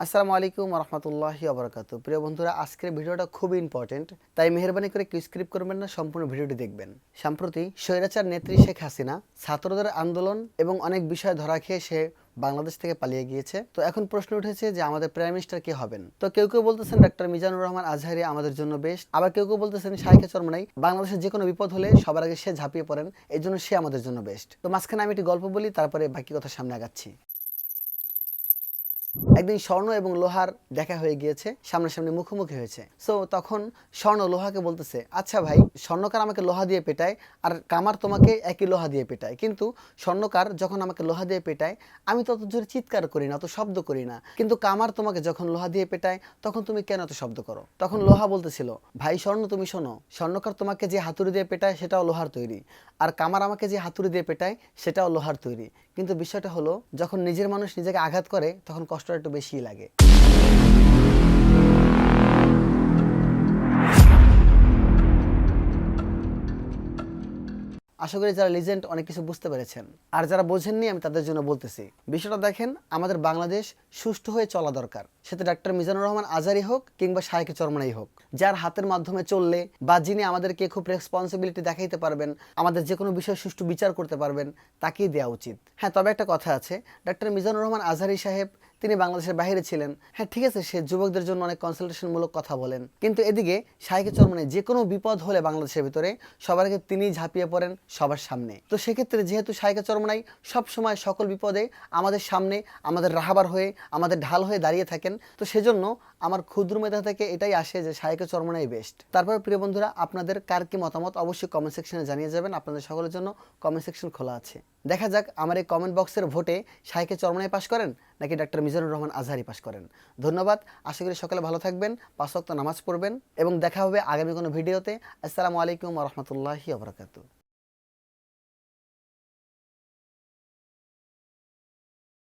আসসালামু আলাইকুম রহমতুল্লাহি ওবরাকাতু। প্রিয় বন্ধুরা, আজকের ভিডিওটা খুবই ইম্পর্টেন্ট, তাই মেহেরবানি করে কেউ স্ক্রিপ্ট করবেন না, সম্পূর্ণ ভিডিওটি দেখবেন। সম্প্রতি স্বৈরাচার নেত্রী শেখ হাসিনা ছাত্রদের আন্দোলন এবং অনেক বিষয় ধরা খেয়ে সে বাংলাদেশ থেকে পালিয়ে গিয়েছে। তো এখন প্রশ্ন উঠেছে যে আমাদের প্রাইম মিনিস্টার কে হবেন। তো কেউ কেউ বলতেছেন ডক্টর মিজানুর রহমান আজহারি আমাদের জন্য বেস্ট, আবার কেউ কেউ বলতেছেন শাইখে চরমনাই, বাংলাদেশের যে কোনো বিপদ হলে সবার আগে সে ঝাঁপিয়ে পড়েন, এই জন্য সে আমাদের জন্য বেস্ট। তো মাঝখানে আমি একটি গল্প বলি, তারপরে বাকি কথা সামনে আগাচ্ছি। একদিন স্বর্ণ এবং লোহার দেখা হয়ে গিয়েছে, সামনাসামনি মুখোমুখি হয়েছে। সো তখন স্বর্ণ লোহাকে বলতেছে, আচ্ছা ভাই, স্বর্ণকার আমাকে লোহা দিয়ে পেটায় আর কামার তোমাকে একই লোহা দিয়ে পেটায়, কিন্তু স্বর্ণকার যখন আমাকে লোহা দিয়ে পেটায় আমি তত জোরে চিৎকার করি না, অত শব্দ করি না, কিন্তু কামার তোমাকে যখন লোহা দিয়ে পেটায় তখন তুমি কেন এত শব্দ করো? তখন লোহা বলতেছিল, ভাই স্বর্ণ, তুমি শোনো, স্বর্ণকার তোমাকে যে হাতুড়ি দিয়ে পেটায় সেটাও লোহার তৈরি, আর কামার আমাকে যে হাতুড়ি দিয়ে পেটায় সেটাও লোহার তৈরি, কিন্তু বিষয়টা হলো যখন নিজের মানুষ নিজেকে আঘাত করে তখন কষ্টটা একটু বেশিই লাগে। আশা করি যারা লিজেন্ড অনেক কিছু বুঝতে পেরেছেন, আর যারা বোঝেননি আমি তাদের জন্য বলতেছি। বিষয়টা দেখেন, আমাদের বাংলাদেশ সুষ্ঠু হয়ে চলা দরকার, সেটা ডাক্তার মিজানুর রহমান আজহারি হোক কিংবা শাইখে চরমনাই হোক। যার হাতের মাধ্যমে চললে বা যিনি আমাদেরকে খুব রেসপন্সিবিলিটি দেখাইতে পারবেন, আমাদের যে কোনো বিষয় সুষ্ঠু বিচার করতে পারবেন, তাকেই দেওয়া উচিত। হ্যাঁ, তবে একটা কথা আছে, ডাক্তার মিজানুর রহমান আজহারি সাহেব তিনি বাংলাদেশের বাইরে ছিলেন। হ্যাঁ ঠিক আছে, সে যুবকদের জন্য অনেক কনসালটেশনমূলক কথা বলেন, কিন্তু এদিকে শাইখে চরমনাই যে কোনো বিপদ হলে বাংলাদেশের ভিতরে সবার আগে তিনিই ঝাঁপিয়ে পড়েন সবার সামনে। তো সেক্ষেত্রে যেহেতু শাইখে চরমনাই সবসময় সকল বিপদে আমাদের সামনে, আমাদের রাহাবার হয়ে, আমাদের ঢাল হয়ে দাঁড়িয়ে থাকেন, তো সেজন্য আমার ক্ষুদ্র মেধা থেকে এটাই আসে যে শাইখে চরমনাই বেস্ট। তারপর প্রিয় বন্ধুরা, আপনাদের কার কি মতামত অবশ্যই কমেন্ট সেকশনে জানিয়ে যাবেন। আপনাদের সকলের জন্য কমেন্ট সেকশন খোলা আছে। দেখা যাক আমার এই কমেন্ট বক্সের ভোটে শাইখে চরমনাই পাশ করেন নাকি ডাক্তার মিজানুর রহমান আজহারি পাশ করেন। ধন্যবাদ। আশা করি সকালে ভালো থাকবেন, 5 ওয়াক্ত নামাজ পড়বেন এবং দেখা হবে আগামী কোনো ভিডিওতে। আসসালামু আলাইকুম ওয়া রাহমাতুল্লাহি ওয়া বারাকাতুহু।